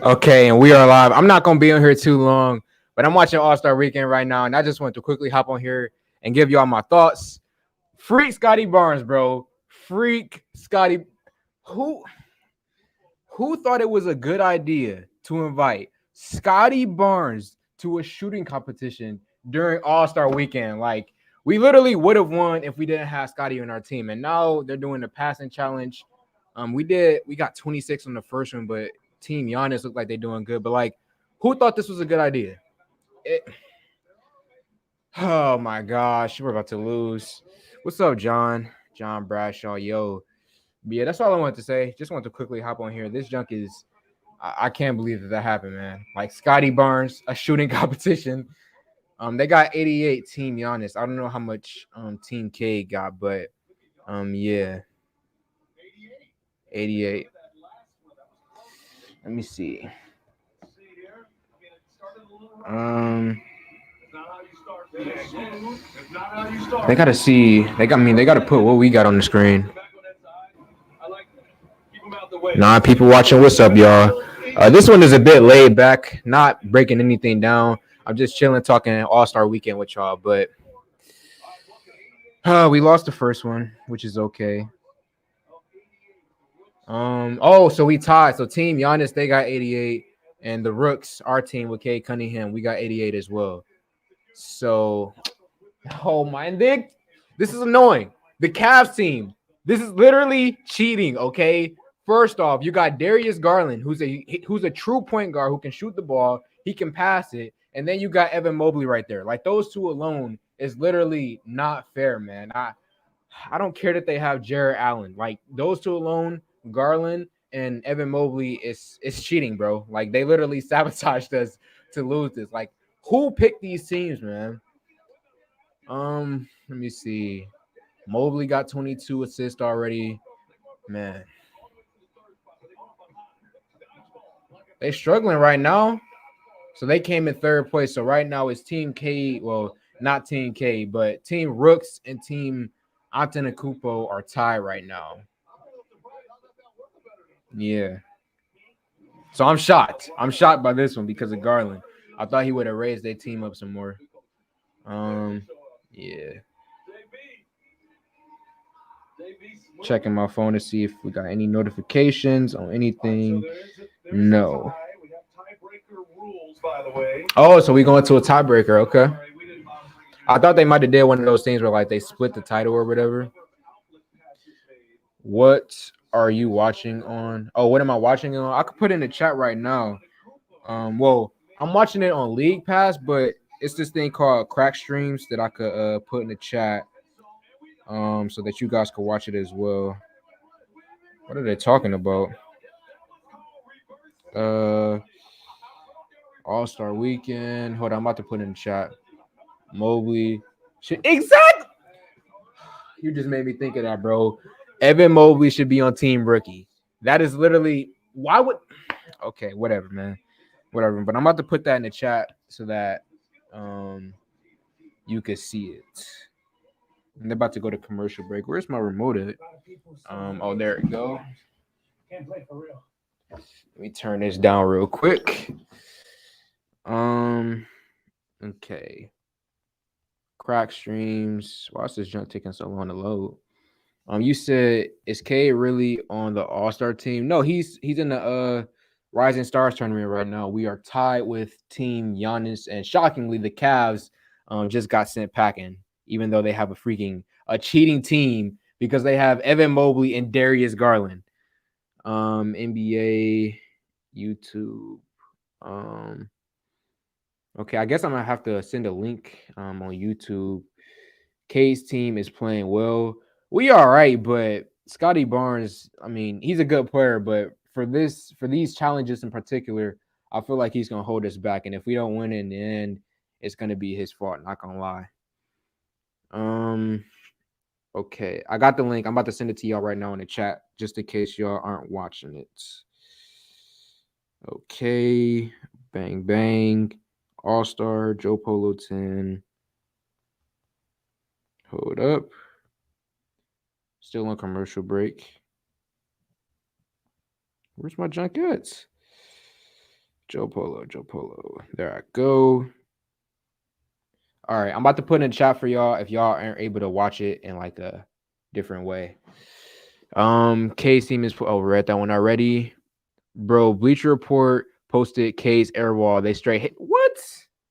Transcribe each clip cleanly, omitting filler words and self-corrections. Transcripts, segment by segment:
Okay, and we are live. I'm not gonna be on here too long, but I'm watching All Star Weekend right now, and I just want to quickly hop on here and give y'all my thoughts. Freak Scotty Barnes, bro. Freak Scotty. Who who thought it was a good idea to invite Scotty Barnes to a shooting competition during All Star Weekend? Like, we literally would have won if we didn't have Scotty on our team, and now they're doing the passing challenge. We got 26 on the first one, but Team Giannis look like they're doing good. But like, who thought this was a good idea? It, oh my gosh, we're about to lose. What's up, John? John Bradshaw, yo. But yeah, that's all I wanted to say. Just wanted to quickly hop on here. This junk is, I can't believe that happened, man. Like Scotty Barnes, a shooting competition. They got 88 Team Giannis. I don't know how much Team Cade got, but yeah, 88. Let me see. Um, they gotta see. They gotta put what we got on the screen. Nah, people watching. What's up, y'all? This one is a bit laid back, not breaking anything down. I'm just chilling, talking All Star Weekend with y'all. But we lost the first one, which is okay. So we tied. So Team Giannis, they got 88, and the Rooks, our team with Cade Cunningham, we got 88 as well. So, oh my, this is annoying. The Cavs team, this is literally cheating. Okay, first off, you got Darius Garland, who's a true point guard who can shoot the ball, he can pass it, and then you got Evan Mobley right there. Like those two alone is literally not fair, man. I don't care that they have Jared Allen. Like those two alone, Garland and Evan Mobley is cheating, bro. Like they literally sabotaged us to lose this. Like who picked these teams, man? Let me see. Mobley got 22 assists already. Man, they struggling right now. So they came in third place. So right now it's Team K. Well, not Team K, but Team Rooks and Team Antetokounmpo are tied right now. Yeah. So I'm shocked. I'm shocked by this one because of Garland. I thought he would have raised their team up some more. Yeah. Checking my phone to see if we got any notifications on anything. No. Oh, so we going to a tiebreaker? Okay. I thought they might have did one of those things where like they split the title or whatever. What are you watching on? Oh, what am I watching on? I could put in the chat right now. Well, I'm watching it on League Pass, but it's this thing called Crack Streams that I could put in the chat, so that you guys could watch it as well. What are they talking about? All Star Weekend. Hold on, I'm about to put in the chat. Mobley. Exactly. You just made me think of that, bro. Evan Mobley should be on Team Rookie. That is literally why would. Okay, whatever, man. Whatever. But I'm about to put that in the chat so that you can see it. And they're about to go to commercial break. Where's my remote at? Oh, there it go. Let me turn this down real quick. Okay. Crack streams. Why is this junk taking so long to load? You said is Cade really on the All-Star team? No, he's in the Rising Stars tournament right now. We are tied with Team Giannis, and shockingly, the Cavs just got sent packing, even though they have a cheating team because they have Evan Mobley and Darius Garland. NBA, YouTube. Okay, I guess I'm gonna have to send a link on YouTube. Cade's team is playing well. We all right, but Scotty Barnes, I mean, he's a good player, but for these challenges in particular, I feel like he's gonna hold us back. And if we don't win in the end, it's gonna be his fault, not gonna lie. Okay. I got the link. I'm about to send it to y'all right now in the chat, just in case y'all aren't watching it. Okay. Bang bang. All-Star, Joe Polo 10. Hold up. Still on commercial break. Where's my junk at? Joe Polo, Joe Polo. There I go. All right, I'm about to put in the chat for y'all if y'all aren't able to watch it in like a different way. K's team is read that one already. Bro, Bleacher Report posted K's airball. They straight hit. What?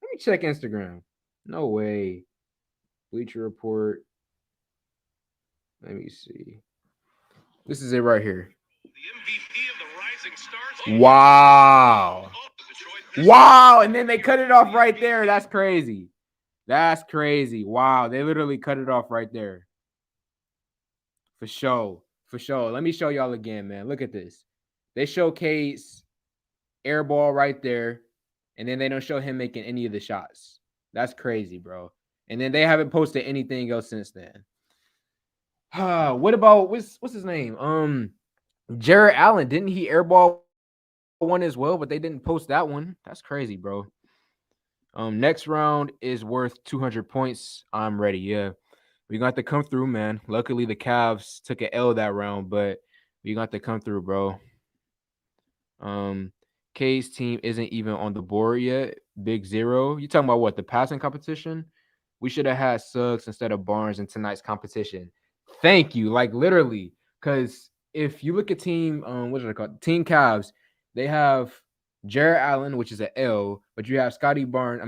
Let me check Instagram. No way. Bleacher Report. Let me see. This is it right here. Wow. Wow. And then they cut it off right there. That's crazy. That's crazy. Wow. They literally cut it off right there. For sure. For sure. Let me show y'all again, man. Look at this. They show Cade's air ball right there, and then they don't show him making any of the shots. That's crazy, bro. And then they haven't posted anything else since then. What about what's his name? Jared Allen. Didn't he airball one as well? But they didn't post that one. That's crazy, bro. Next round is worth 200 points. I'm ready. Yeah. We got to come through, man. Luckily, the Cavs took an L that round, but we got to come through, bro. K's team isn't even on the board yet. Big zero. You talking about what? The passing competition? We should have had Suggs instead of Barnes in tonight's competition. Thank you. Like literally, because if you look at team, what is it called? Team Cavs, they have Jared Allen, which is an L, but you have Scotty Barnes,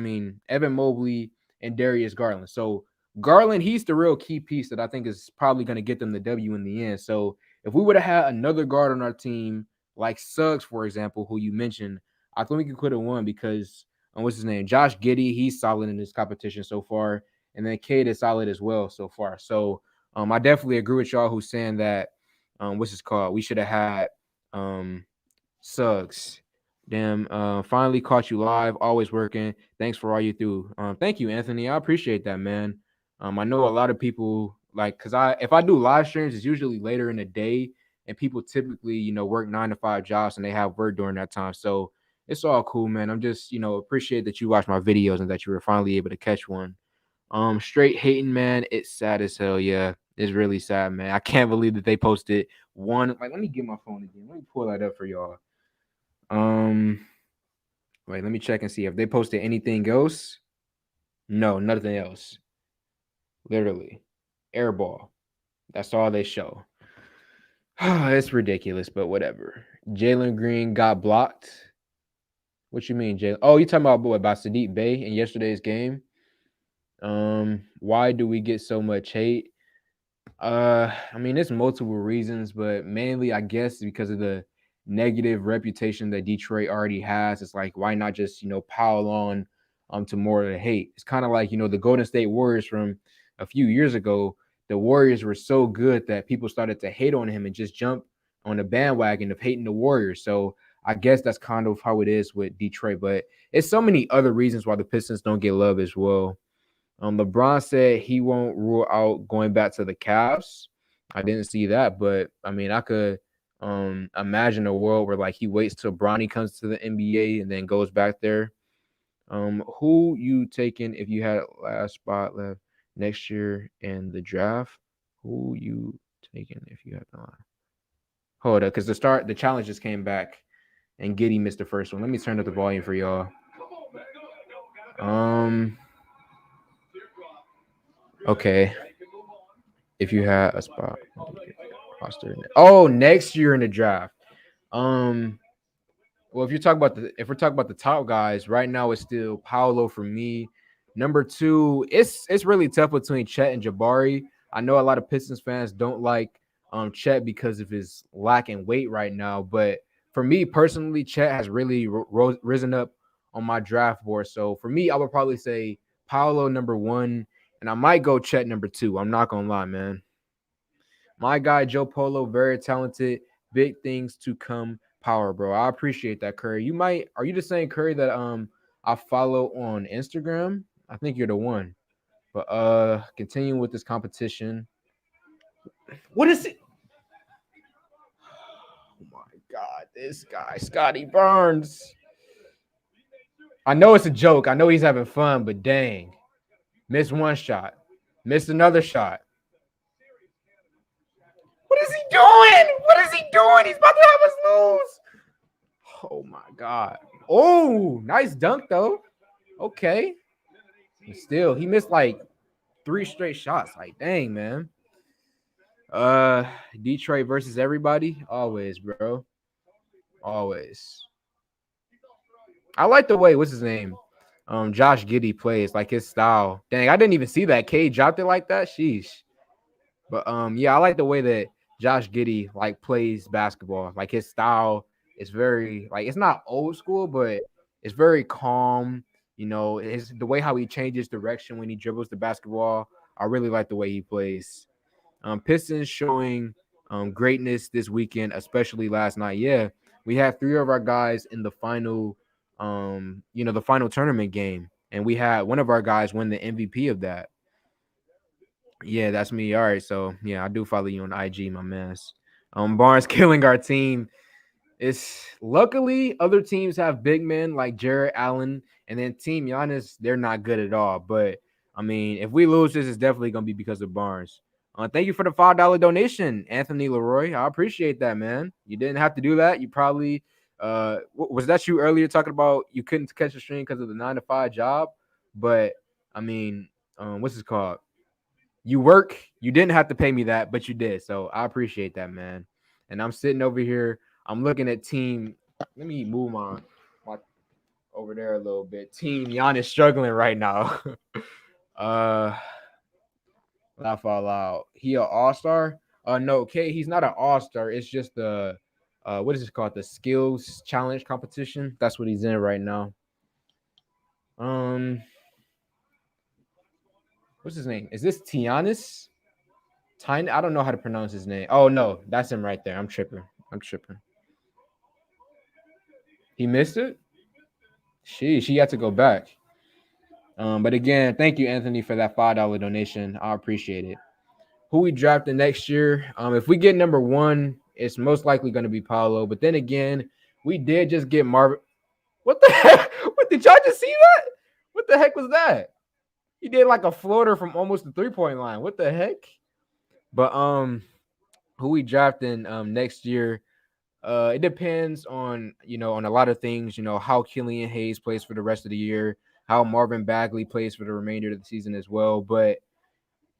Evan Mobley and Darius Garland. So Garland, he's the real key piece that I think is probably going to get them the W in the end. So if we would have had another guard on our team, like Suggs, for example, who you mentioned, I think we could have won because what's his name? Josh Giddey, he's solid in this competition so far. And then Cade is solid as well so far. So I definitely agree with y'all who's saying that what's this called? We should have had Suggs. Damn, finally caught you live, always working. Thanks for all you do. Thank you, Anthony. I appreciate that, man. I know a lot of people because if I do live streams, it's usually later in the day, and people typically, work 9 to 5 jobs and they have work during that time. So it's all cool, man. I'm just, appreciate that you watch my videos and that you were finally able to catch one. Straight hating, man. It's sad as hell. Yeah, it's really sad, man. I can't believe that they posted one. Like, let me get my phone again. Let me pull that up for y'all. Wait, let me check and see if they posted anything else. No, nothing else. Literally, airball. That's all they show. It's ridiculous, but whatever. Jalen Green got blocked. What you mean, Jalen? Oh, you talking about Sadiq Bey in yesterday's game? Why do we get so much hate? There's multiple reasons, but mainly I guess because of the negative reputation that Detroit already has. It's like, why not just, pile on to more of the hate? It's kind of like, the Golden State Warriors from a few years ago. The Warriors were so good that people started to hate on him and just jump on the bandwagon of hating the Warriors. So I guess that's kind of how it is with Detroit, but it's so many other reasons why the Pistons don't get love as well. LeBron said he won't rule out going back to the Cavs. I didn't see that, but I could imagine a world where like he waits till Bronny comes to the NBA and then goes back there. Who you taking if you had last spot left next year in the draft? Who you taking if you had the line? Hold up, because the challenge just came back and Giddey missed the first one. Let me turn up the volume for y'all. Okay. If you had a spot roster. Oh, next year in the draft. Well, if we're talking about the top guys, right now it's still Paolo for me. Number 2, it's really tough between Chet and Jabari. I know a lot of Pistons fans don't like Chet because of his lack in weight right now, but for me personally, Chet has really risen up on my draft board. So for me, I would probably say Paolo number 1, and I might go Chet number 2. I'm not gonna lie, man. My guy Joe Polo, very talented, big things to come. Power, bro. I appreciate that, Curry. Are you the same Curry that I follow on Instagram? I think you're the one. But continuing with this competition. What is it? Oh my god, this guy, Scotty Barnes. I know it's a joke. I know he's having fun, but dang. Missed one shot. Missed another shot. What is he doing? What is he doing? He's about to have us lose. Oh my God. Oh, nice dunk though. Okay. But still, he missed like 3 straight shots. Like, dang, man. Uh, Detroit versus everybody. Always, bro. Always. I like the way, what's his name? Josh Giddey plays, like his style. Dang, I didn't even see that. Cade dropped it like that. Sheesh. But yeah, I like the way that Josh Giddey like plays basketball. Like his style is very like it's not old school, but it's very calm. You know, his the way how he changes direction when he dribbles the basketball. I really like the way he plays. Pistons showing greatness this weekend, especially last night. Yeah, we had 3 of our guys in the final, the final tournament game, and we had one of our guys win the MVP of that. Yeah, that's me. All right, so yeah, I do follow you on IG, my man. Barnes killing our team. It's luckily other teams have big men like Jared Allen, and then Team Giannis, they're not good at all. But I mean, if we lose this, it's definitely gonna be because of Barnes. Thank you for the $5 donation, Anthony Leroy. I appreciate that, man. You didn't have to do that. You probably was that you earlier talking about you couldn't catch a stream because of the 9 to 5 job, but I mean, what's it called? You work. You didn't have to pay me that, but you did. So I appreciate that, man. And I'm sitting over here. I'm looking at team. Let me move my over there a little bit. Team Giannis struggling right now. uh, laugh out loud. He an all-star? No, K. He's not an all-star. It's just the what is it called? The skills challenge competition. That's what he's in right now. Um, what's his name? Is this Tianis? Tiny, I don't know how to pronounce his name. Oh no, that's him right there. I'm tripping. I'm tripping. He missed it. She had to go back. But again, thank you, Anthony, for that $5 donation. I appreciate it. Who we drafted next year? If we get number 1, it's most likely going to be Paolo. But then again, we did just get Marvin. What the heck? What did y'all just see that? What the heck was that? He did like a floater from almost the 3-point line. What the heck? But who we drafting next year? It depends on on a lot of things. How Killian Hayes plays for the rest of the year, how Marvin Bagley plays for the remainder of the season as well. But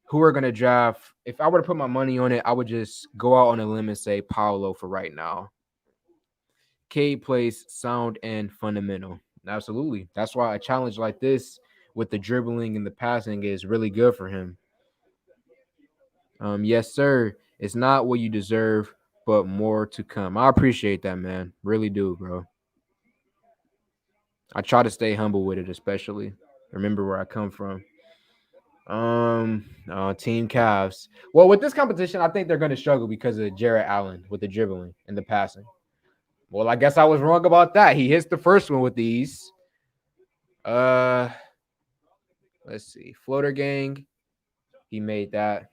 who are gonna draft? If I were to put my money on it, I would just go out on a limb and say Paolo for right now. Cade plays sound and fundamental. Absolutely. That's why a challenge like this with the dribbling and the passing is really good for him. Yes, sir. It's not what you deserve, but more to come. I appreciate that, man. Really do, bro. I try to stay humble with it, especially. Remember where I come from. Team Cavs. Well, with this competition, I think they're going to struggle because of Jared Allen with the dribbling and the passing. Well, I guess I was wrong about that. He hits the first one with these. Let's see. Floater Gang. He made that.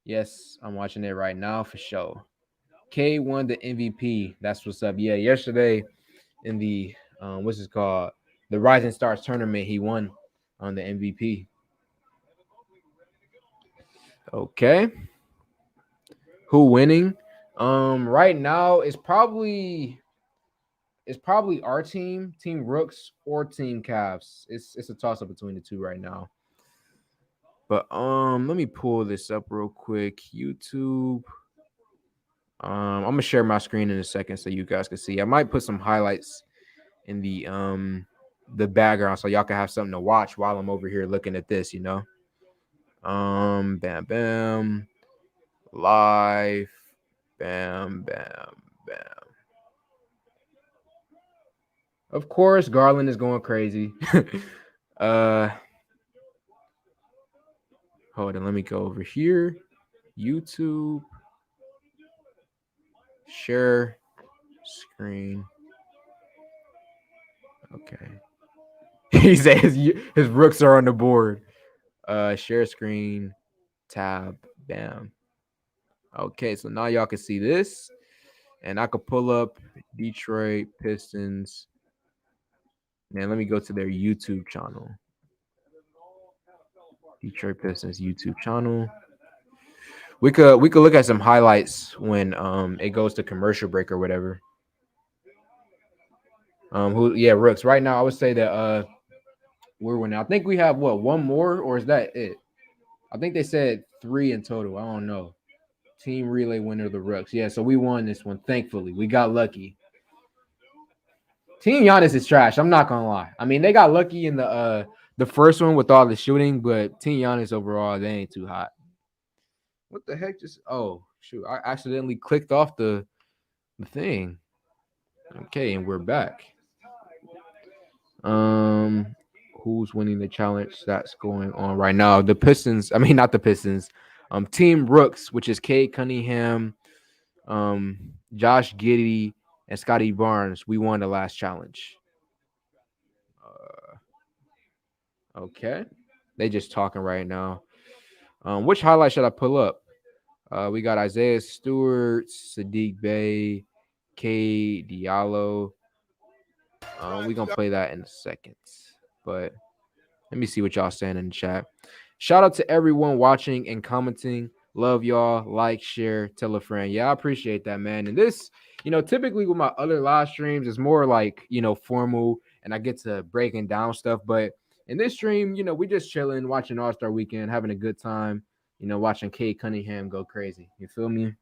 Yes, I'm watching it right now for sure. K won the MVP. That's what's up. Yeah, yesterday in the what's it called? The Rising Stars tournament, he won on the MVP. Okay. Who winning? Right now it's probably our team, Team Rooks or Team Cavs. It's a toss up between the two right now. But let me pull this up real quick. YouTube. I'm gonna share my screen in a second so you guys can see. I might put some highlights in the background so y'all can have something to watch while I'm over here looking at this, Bam bam. Live. Bam bam bam. Of course, Garland is going crazy. uh Hold on, let me go over here. YouTube. Share screen. Okay. He says his rooks are on the board. Share screen. Tab. Bam. Okay, so now y'all can see this. And I could pull up Detroit Pistons. Now let me go to their YouTube channel. Detroit Pistons YouTube channel. We could look at some highlights when it goes to commercial break or whatever. Who? Yeah, Rooks. Right now, I would say that we're winning. I think we have what, one more, or is that it? I think they said three in total. I don't know. Team relay winner the Rooks. Yeah, so we won this one. Thankfully, we got lucky. Team Giannis is trash. I'm not gonna lie. I mean, they got lucky in the first one with all the shooting, but Team Giannis overall, they ain't too hot. What the heck? Just shoot, I accidentally clicked off the thing. Okay, and we're back. Um, who's winning the challenge that's going on right now? The Pistons. I mean, not the Pistons. Team Rooks, which is Cade Cunningham, Josh Giddey, and Scotty Barnes. We won the last challenge. Okay, they just talking right now. Which highlight should I pull up? We got Isaiah Stewart, Sadiq Bey, K Diallo. We gonna play that in a second, but let me see what y'all saying in the chat. Shout out to everyone watching and commenting. Love y'all. Like, share, tell a friend. Yeah, I appreciate that, man. And this, typically with my other live streams, it's more like, formal and I get to breaking down stuff. But in this stream, we just chilling, watching All-Star Weekend, having a good time, watching Cade Cunningham go crazy. You feel me?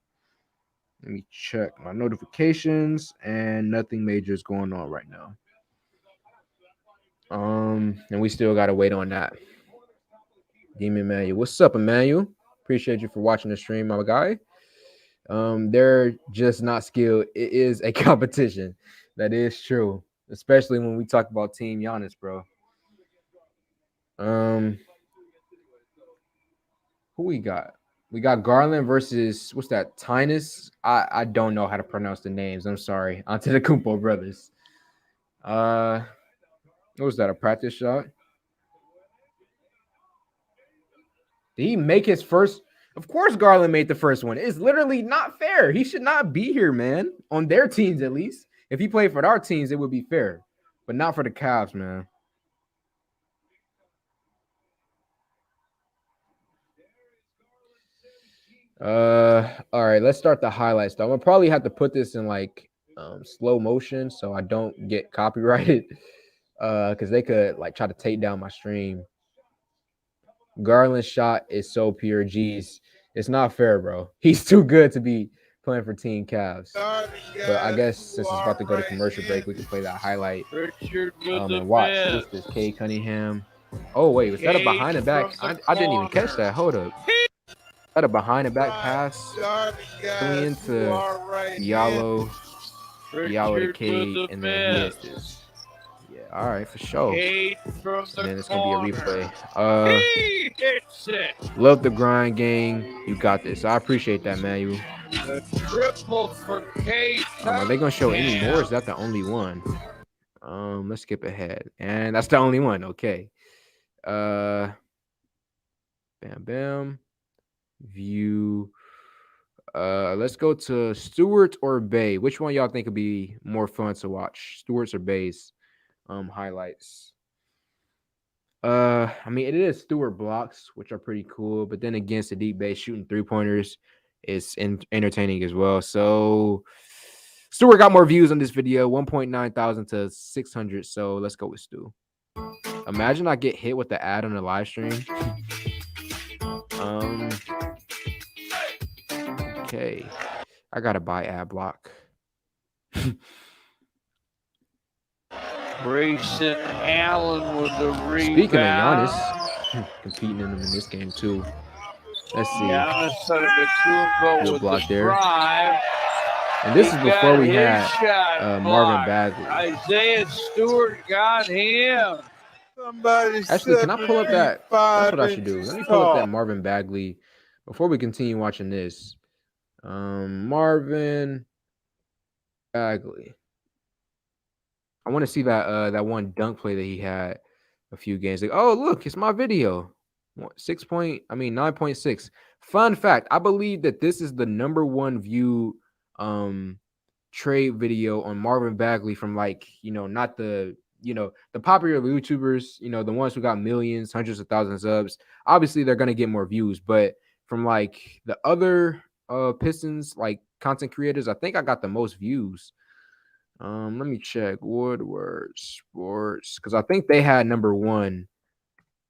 Let me check my notifications, and nothing major is going on right now. And we still gotta wait on that. Demon Emmanuel. What's up, Emmanuel? Appreciate you for watching the stream, my guy. They're just not skilled. It is a competition. That is true. Especially when we talk about Team Giannis, bro. Who we got? We got Garland versus what's that? Tynus. I don't know how to pronounce the names. I'm sorry. Onto the Kumpo brothers. What was that? A practice shot? Did he make his first? Of course, Garland made the first one. It's literally not fair. He should not be here, man. On their teams, at least. If he played for our teams, it would be fair, but not for the Cavs, man. All right. Let's start the highlights. Though I'm gonna probably have to put this in like slow motion so I don't get copyrighted. Because they could like try to take down my stream. Garland's shot is so pure. Geez, it's not fair, bro. He's too good to be playing for Team Cavs. But I guess since it's about to go to commercial break, we can play that highlight. And watch. What's this? Cade Cunningham. Oh, wait. Was that a behind the back? I didn't even catch that. Hold up. Was that a behind the back pass? Coming into Diallo to Cade, and then he missed this. Yeah, all right, for sure. And then it's gonna be a replay. Love the grind, gang. You got this. I appreciate that, man. You. Triple for Cade. Are they gonna show any more? Is that the only one? Let's skip ahead, and that's the only one. Okay. Bam, bam. View. Let's go to Stewart or Bay. Which one y'all think would be more fun to watch? Stewart's or Bay's? Highlights. I mean, it is Stewart blocks, which are pretty cool, but then against the deep base shooting 3-pointers is entertaining as well. So Stewart got more views on this video, 1.9 thousand to 600. So let's go with Stu. Imagine I get hit with the ad on the live stream. Okay, I gotta buy ad block. Grayson Allen with the rebound. Speaking of Giannis, competing in this game too. Let's see. Giannis with block the there. drive. And this is before we had Marvin Bagley. Isaiah Stewart got him. Actually, can I pull up that? That's what I should do. Let me pull up that Marvin Bagley before we continue watching this. Marvin Bagley. I want to see that one dunk play that he had a few games ago. Oh, look, it's my video. 9.6. Fun fact, I believe that this is the number one view trade video on Marvin Bagley from not the the popular YouTubers, the ones who got millions, hundreds of thousands of subs. Obviously, they're gonna get more views, but from the other Pistons content creators, I think I got the most views. Let me check Woodward Sports because I think they had number 1.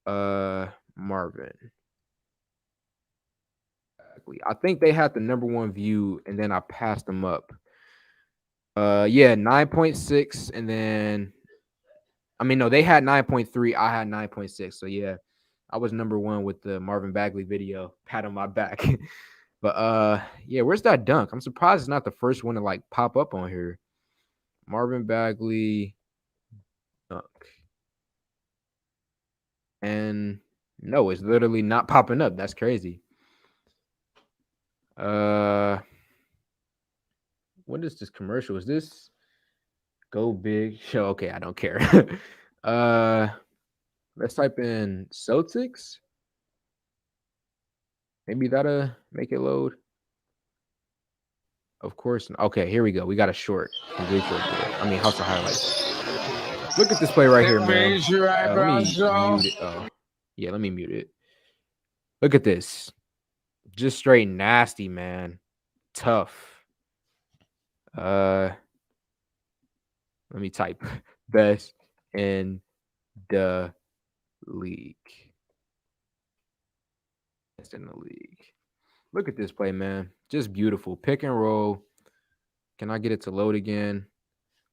Marvin. I think they had the number 1 view, and then I passed them up. Yeah, 9.6, and then no, they had 9.3. I had 9.6. So yeah, I was number 1 with the Marvin Bagley video. Pat on my back. But yeah, where's that dunk? I'm surprised it's not the first one to like pop up on here. Marvin Bagley dunk. And no, it's literally not popping up. That's crazy. What is this commercial? Is this Go Big Show? Okay, I don't care. Let's type in Celtics. Maybe that'll make it load. Of course. Okay, here we go. We got a short. Complete short. House of highlights. Look at this play right here, man. Let me mute it. Oh, yeah, let me mute it. Look at this. Just straight nasty, man. Tough. Let me type best in the league. Best in the league. Look at this play, man. Just beautiful. Pick and roll. Can I get it to load again?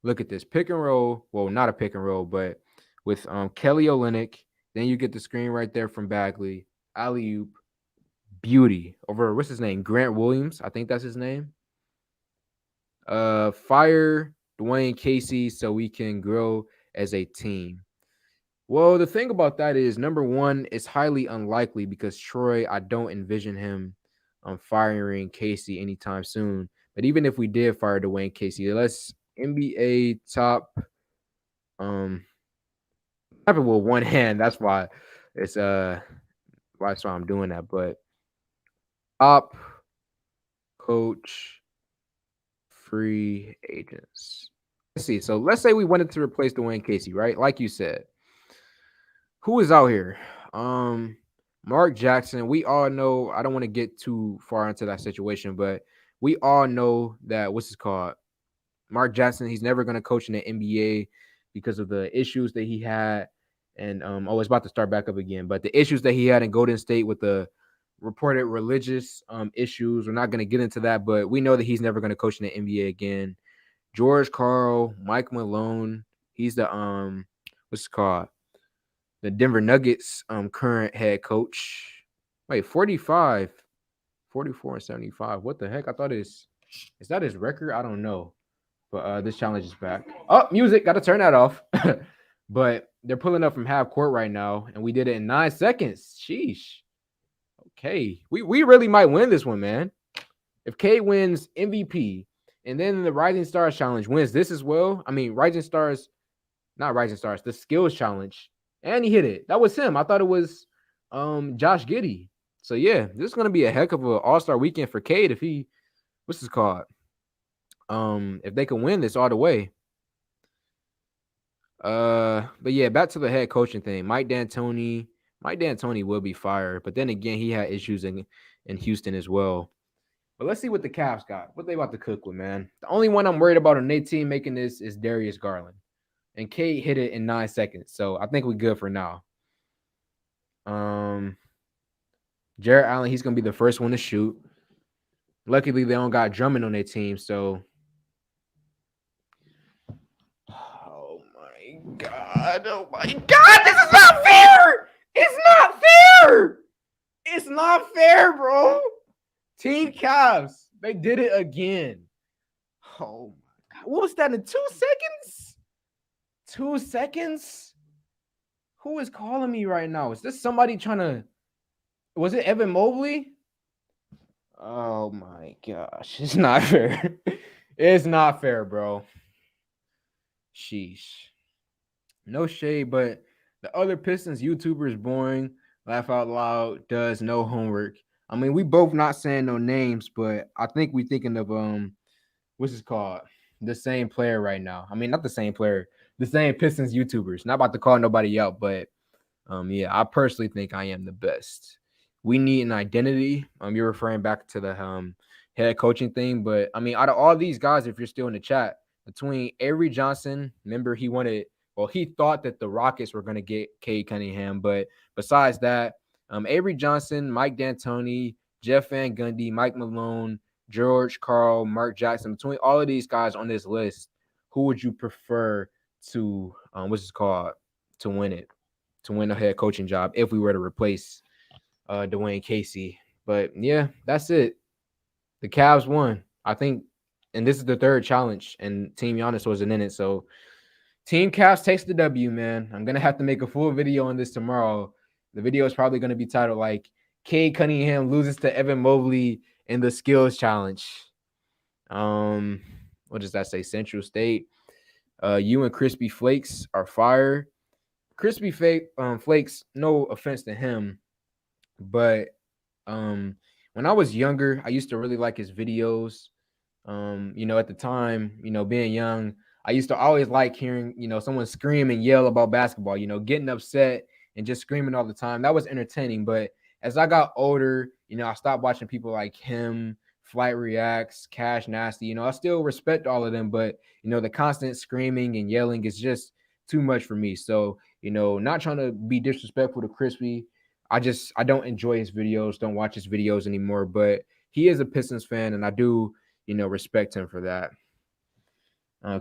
Look at this. Pick and roll. Well, not a pick and roll, but with Kelly Olynyk. Then you get the screen right there from Bagley. Alley-oop. Beauty. Over, what's his name? Grant Williams. I think that's his name. Fire Dwayne Casey so we can grow as a team. Well, the thing about that is, number 1, it's highly unlikely because Troy, I don't envision him firing Casey anytime soon. But even if we did fire Dwayne Casey, let's NBA top type it with one hand. That's why it's that's why I'm doing that. But top coach free agents. Let's see. So let's say we wanted to replace Dwayne Casey, right? Like you said. Who is out here? Mark Jackson. We all know, I don't want to get too far into that situation, but we all know that what's his called? Mark Jackson, he's never going to coach in the NBA because of the issues that he had. And it's about to start back up again. But the issues that he had in Golden State with the reported religious issues, we're not going to get into that, but we know that he's never going to coach in the NBA again. George Karl, Mike Malone, he's the what's it called? The Denver Nuggets current head coach. Wait, 44 and 75. What the heck? I thought is that his record? I don't know. But this challenge is back. Oh, music. Got to turn that off. But they're pulling up from half court right now, and we did it in 9 seconds. Sheesh. Okay. We really might win this one, man. If Cade wins MVP, and then the Rising Stars Challenge wins this as well. Rising Stars, not Rising Stars, the Skills Challenge. And he hit it. That was him. I thought it was Josh Giddey. So yeah, this is gonna be a heck of an all-star weekend for Cade if he what's this called? If they can win this all the way. But yeah, back to the head coaching thing. Mike D'Antoni will be fired, but then again, he had issues in Houston as well. But let's see what the Cavs got. What they about to cook with, man. The only one I'm worried about on their team making this is Darius Garland. And Cade hit it in 9 seconds. So I think we're good for now. Jarrett Allen, he's going to be the first one to shoot. Luckily, they don't got Drummond on their team. So, oh, my God. This is not fair. It's not fair. It's not fair, bro. Team Cavs, they did it again. Oh, my God. What was that in 2 seconds? 2 seconds? Who is calling me right now? Is this somebody trying to... Was it Evan Mobley? Oh, my gosh. It's not fair. It's not fair, bro. Sheesh. No shade, but the other Pistons YouTuber is boring. Laugh out loud. Does no homework. We both not saying no names, but I think we thinking of what's it called? The same player right now. Not the same player. The same Pistons YouTubers. Not about to call nobody out, but yeah, I personally think I am the best. We need an identity. You're referring back to the head coaching thing, but out of all these guys, if you're still in the chat, between Avery Johnson. Remember, he thought that the Rockets were going to get Cade Cunningham, but besides that, Avery Johnson, Mike D'Antoni, Jeff Van Gundy, Mike Malone, George Karl, Mark Jackson. Between all of these guys on this list, who would you prefer to to win it, to win a head coaching job if we were to replace Dwayne Casey? But yeah, that's it. The Cavs won, I think, and this is the third challenge, and Team Giannis wasn't in it. So Team Cavs takes the W, man. I'm gonna have to make a full video on this tomorrow. The video is probably gonna be titled like Cade Cunningham loses to Evan Mobley in the skills challenge. What does that say? Central State. You and Crispy Flakes are fire. Crispy Flakes, no offense to him, but when I was younger, I used to really like his videos. At the time, being young, I used to always like hearing, someone scream and yell about basketball, getting upset and just screaming all the time. That was entertaining. But as I got older, I stopped watching people like him, Flight Reacts, Cash Nasty. I still respect all of them, but the constant screaming and yelling is just too much for me. So, not trying to be disrespectful to Crispy. I don't enjoy his videos, don't watch his videos anymore, but he is a Pistons fan, and I do, respect him for that.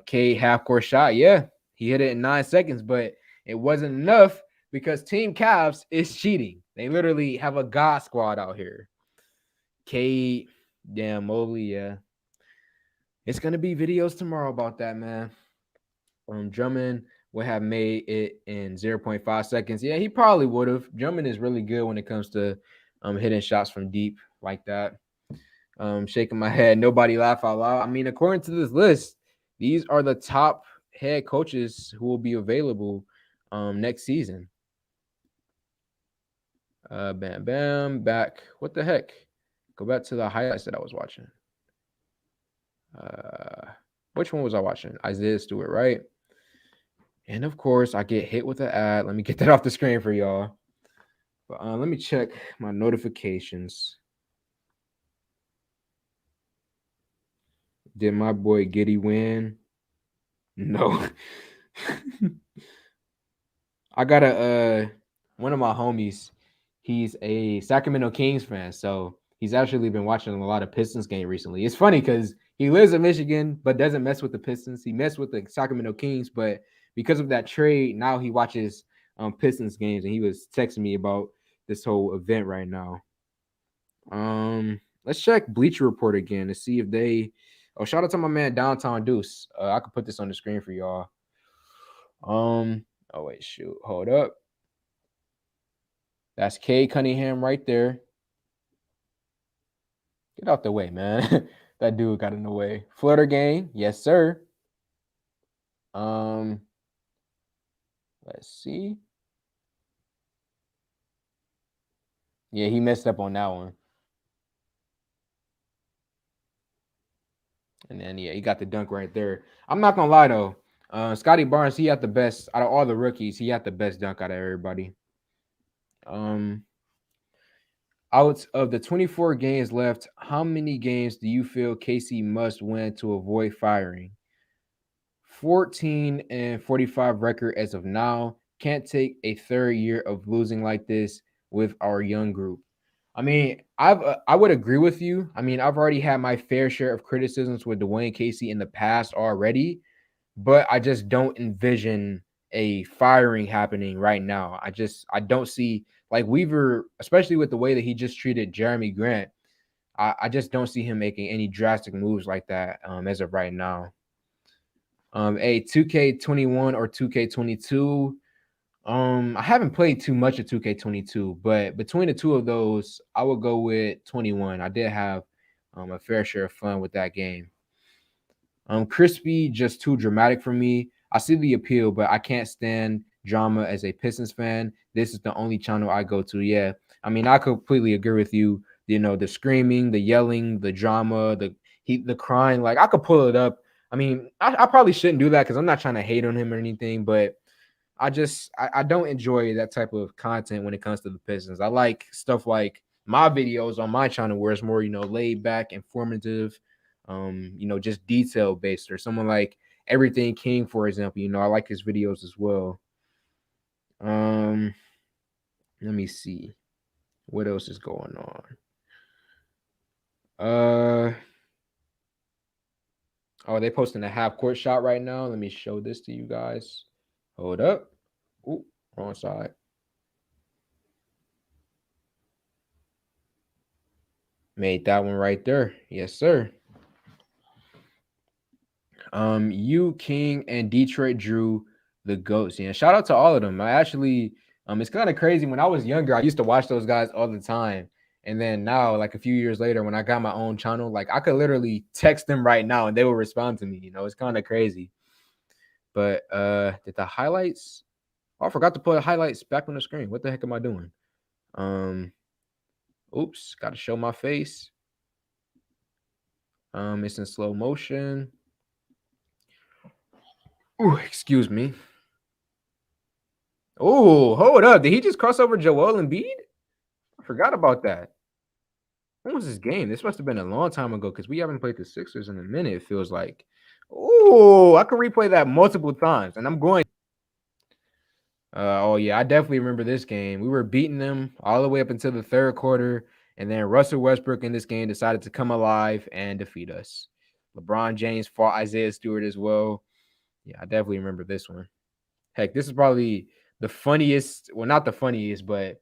Cade half-court shot. Yeah, he hit it in 9 seconds, but it wasn't enough because Team Cavs is cheating. They literally have a God squad out here. Cade, damn, Mobley, yeah. It's going to be videos tomorrow about that, man. Drummond would have made it in 0.5 seconds. Yeah, he probably would have. Drummond is really good when it comes to hitting shots from deep like that. Shaking my head. Nobody laugh out loud. I mean, according to this list, these are the top head coaches who will be available next season. Bam, bam, back. What the heck? Go back to the highlights that I was watching. Which one was I watching? Isaiah Stewart, right? And of course, I get hit with an ad. Let me get that off the screen for y'all. But let me check my notifications. Did my boy Giddy win? No. I got one of my homies. He's a Sacramento Kings fan, so he's actually been watching a lot of Pistons game recently. It's funny because he lives in Michigan, but doesn't mess with the Pistons. He messed with the Sacramento Kings, but because of that trade, now he watches Pistons games, and he was texting me about this whole event right now. Let's check Bleacher Report again to see if they. Oh, shout out to my man Downtown Deuce. I could put this on the screen for y'all. Oh wait, shoot, hold up. That's Cade Cunningham right there. Get out the way, man. That dude got in the way. Flutter game, yes, sir. Let's see. Yeah, he messed up on that one. And then, yeah, he got the dunk right there. I'm not going to lie, though. Scotty Barnes, he had the best out of all the rookies. He had the best dunk out of everybody. Out of the 24 games left, how many games do you feel Casey must win to avoid firing? 14-45 record as of now. Can't take a third year of losing like this with our young group. I mean, I would agree with you. I mean, I've already had my fair share of criticisms with Dwayne Casey in the past already, but I just don't envision a firing happening right now. I don't see, like, Weaver, especially with the way that he just treated Jeremy Grant. I just don't see him making any drastic moves like that as of right now. A 2K21 or 2K22. I haven't played too much of 2K22, but between the two of those, I would go with 21. I did have a fair share of fun with that game. Crispy, just too dramatic for me. I see the appeal, but I can't stand drama as a Pistons fan. This is the only channel I go to. Yeah, I mean, I completely agree with you. The screaming, the yelling, the drama, the crying. Like, I could pull it up. I mean, I probably shouldn't do that because I'm not trying to hate on him or anything, but I don't enjoy that type of content when it comes to the Pistons. I like stuff like my videos on my channel where it's more, laid back, informative, just detail based, or someone like Everything King, for example. I like his videos as well. Let me see what else is going on. Oh, they posting a half court shot right now. Let me show this to you guys. Hold up. Ooh, wrong side. Made that one right there. Yes, sir. You, King, and Detroit Drew, the GOATs. Yeah, shout out to all of them. I actually, it's kind of crazy. When I was younger, I used to watch those guys all the time. And then now, like a few years later, when I got my own channel, like I could literally text them right now and they will respond to me. It's kind of crazy. But did the highlights? Oh, I forgot to put the highlights back on the screen. What the heck am I doing? Oops, got to show my face. It's in slow motion. Ooh, excuse me. Oh, hold up. Did he just cross over Joel Embiid? I forgot about that. When was this game? This must have been a long time ago because we haven't played the Sixers in a minute, it feels like. Oh, I could replay that multiple times, and I'm going. Oh, yeah, I definitely remember this game. We were beating them all the way up until the third quarter, and then Russell Westbrook in this game decided to come alive and defeat us. LeBron James fought Isaiah Stewart as well. Yeah, I definitely remember this one. Heck, this is probably the funniest, well, not the funniest, but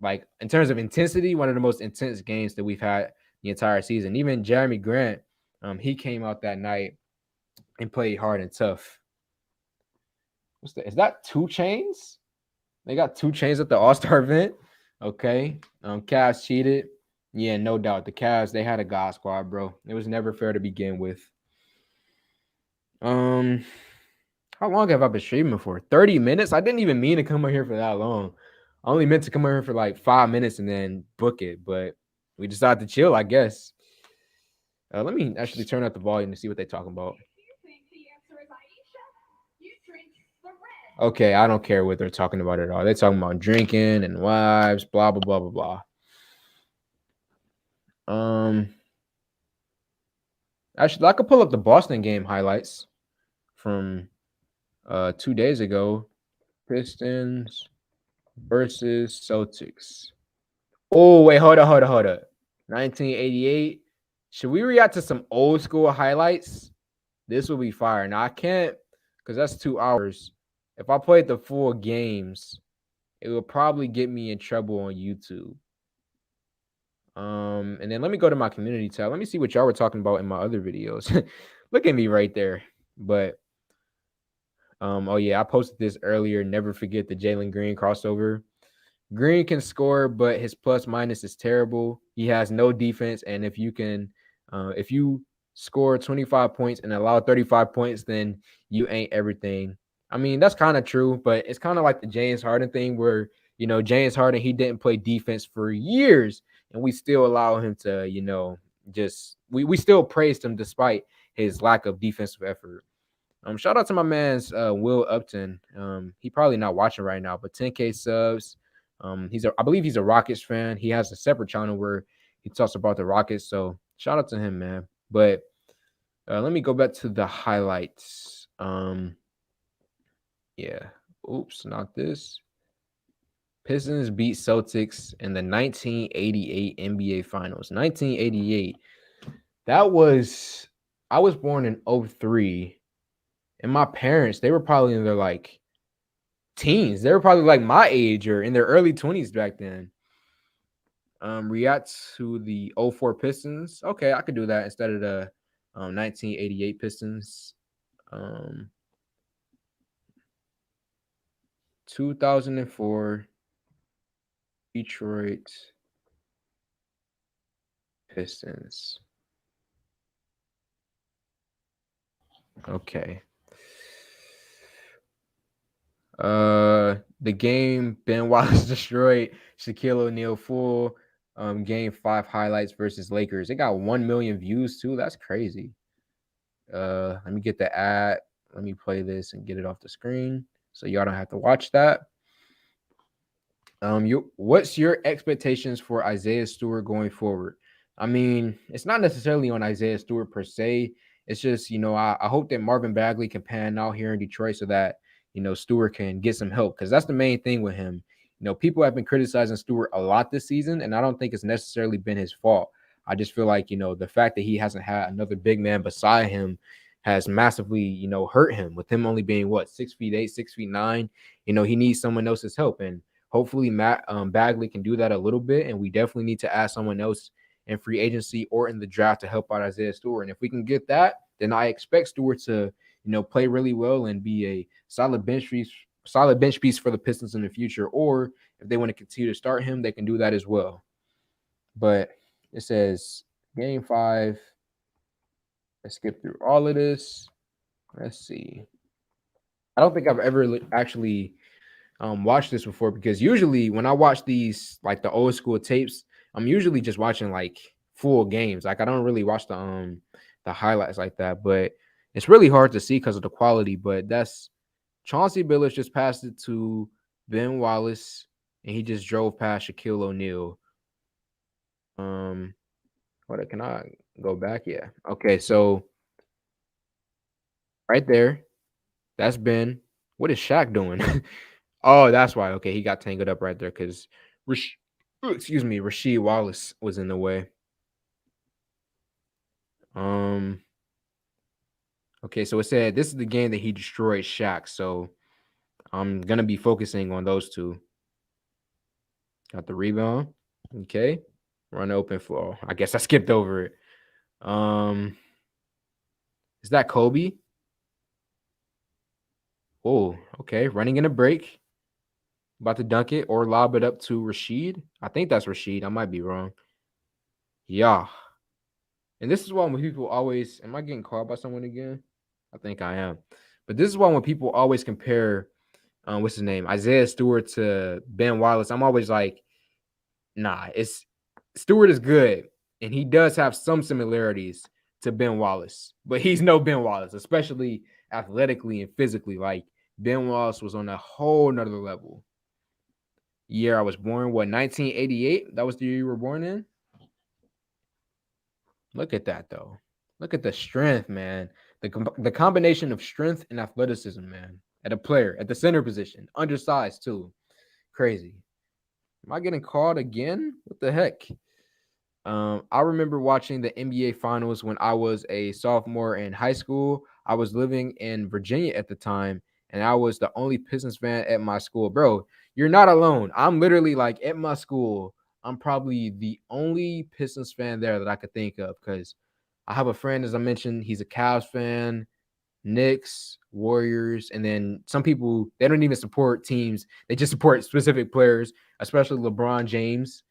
like in terms of intensity, one of the most intense games that we've had the entire season. Even Jeremy Grant, he came out that night and played hard and tough. Is that 2 Chainz? They got 2 Chainz at the All-Star event. Okay. Cavs cheated. Yeah, no doubt. The Cavs, they had a God squad, bro. It was never fair to begin with. How long have I been streaming for? 30 minutes? I didn't even mean to come over here for that long. I only meant to come over here for like 5 minutes and then book it, but we decided to chill, I guess. Let me actually turn up the volume to see what they're talking about. Okay, I don't care what they're talking about at all. They're talking about drinking and wives, blah, blah, blah, blah, blah. Actually, I could pull up the Boston game highlights from 2 days ago. Pistons versus Celtics. Oh, wait, hold up. 1988. Should we react to some old school highlights? This will be fire. Now, I can't because that's 2 hours. If I played the full games, it would probably get me in trouble on YouTube. And then let me go to my community tab. Let me see what y'all were talking about in my other videos. Look at me right there. But oh yeah, I posted this earlier. Never forget the Jalen Green crossover. Green can score, but his plus minus is terrible. He has no defense, and if you score 25 points and allow 35 points, then you ain't everything. I mean, that's kind of true, but it's kind of like the James Harden thing where, James Harden, he didn't play defense for years, and we still allow him to, we still praised him despite his lack of defensive effort. Shout out to my man's Will Upton. He probably not watching right now, but 10K subs. I believe he's a Rockets fan. He has a separate channel where he talks about the Rockets. So shout out to him, man. But let me go back to the highlights. Yeah. Oops, not this. Pistons beat Celtics in the 1988 NBA Finals. 1988. I was born in 2003. And my parents, they were probably in their like teens. They were probably like my age or in their early 20s back then. React to the 2004 Pistons. Okay, I could do that instead of the 1988 Pistons. 2004 Detroit Pistons. Okay. The game Ben Wallace destroyed, Shaquille O'Neal full. Game 5 highlights versus Lakers. It got 1 million views too. That's crazy. Let me get the ad. Let me play this and get it off the screen so y'all don't have to watch that. What's your expectations for Isaiah Stewart going forward? I mean, it's not necessarily on Isaiah Stewart per se. it's just, I hope that Marvin Bagley can pan out here in Detroit so that, Stewart can get some help, because that's the main thing with him. People have been criticizing Stewart a lot this season, and I don't think it's necessarily been his fault. I just feel like, the fact that he hasn't had another big man beside him has massively, hurt him, with him only being 6'8", 6'9". He needs someone else's help. And hopefully Matt Bagley can do that a little bit. And we definitely need to add someone else in free agency or in the draft to help out Isaiah Stewart. And if we can get that, then I expect Stewart to, play really well and be a solid bench piece for the Pistons in the future. Or if they want to continue to start him, they can do that as well. But it says Game 5. Let's skip through all of this. Let's see. I don't think I've ever actually watched this before, because usually when I watch these, like the old school tapes, I'm usually just watching like full games. Like I don't really watch the highlights like that, but it's really hard to see because of the quality. But that's Chauncey Billups just passed it to Ben Wallace, and he just drove past Shaquille O'Neal. What can I go back? Yeah. Okay, so right there, that's Ben. What is Shaq doing? Oh, that's why. Okay, he got tangled up right there because Rasheed Wallace was in the way. Okay, so it said this is the game that he destroyed Shaq. So I'm gonna be focusing on those two. Got the rebound. Okay. Run open floor. I guess I skipped over it. Is that Kobe? Oh, okay. Running in a break. About to dunk it or lob it up to Rasheed. I think that's Rasheed. I might be wrong. Yeah. And this is why when people always, am I getting called by someone again? I think I am. But this is why when people always compare, what's his name, Isaiah Stewart to Ben Wallace, I'm always like, nah, Stewart is good, and he does have some similarities to Ben Wallace, but he's no Ben Wallace, especially athletically and physically. Like Ben Wallace was on a whole nother level. Year I was born, 1988? That was the year you were born in? Look at that, though. Look at the strength, man. The combination of strength and athleticism, man, at a player, at the center position, undersized, too. Crazy. Am I getting called again? What the heck? I remember watching the NBA Finals when I was a sophomore in high school. I was living in Virginia at the time, and I was the only Pistons fan at my school. Bro, you're not alone. I'm literally like at my school, I'm probably the only Pistons fan there that I could think of, because I have a friend, as I mentioned, he's a Cavs fan, Knicks, Warriors, and then some people, they don't even support teams. They just support specific players, especially LeBron James.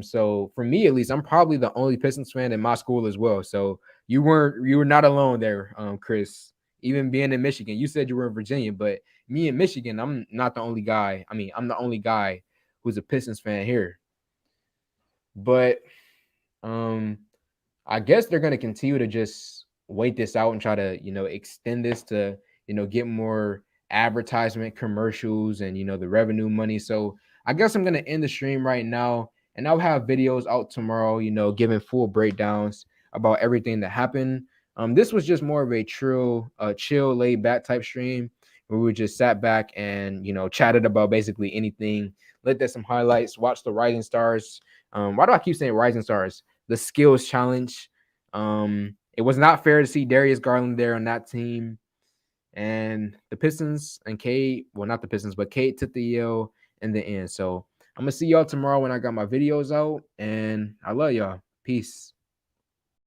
So for me, at least, I'm probably the only Pistons fan in my school as well. So you were not alone there, Chris. Even being in Michigan, you said you were in Virginia, but me in Michigan, I'm not the only guy. I mean, I'm the only guy who's a Pistons fan here. But I guess they're going to continue to just wait this out and try to, extend this to, get more advertisement commercials and, the revenue money. So I guess I'm going to end the stream right now, and I'll have videos out tomorrow, giving full breakdowns about everything that happened. This was just more of a chill, laid back type stream where we just sat back and, chatted about basically anything, looked at some highlights, watched the Rising Stars. Why do I keep saying Rising Stars? The skills challenge. It was not fair to see Darius Garland there on that team. And the Pistons and Cade, well, not the Pistons, but Cade took the L in the end. So I'm going to see y'all tomorrow when I got my videos out. And I love y'all. Peace.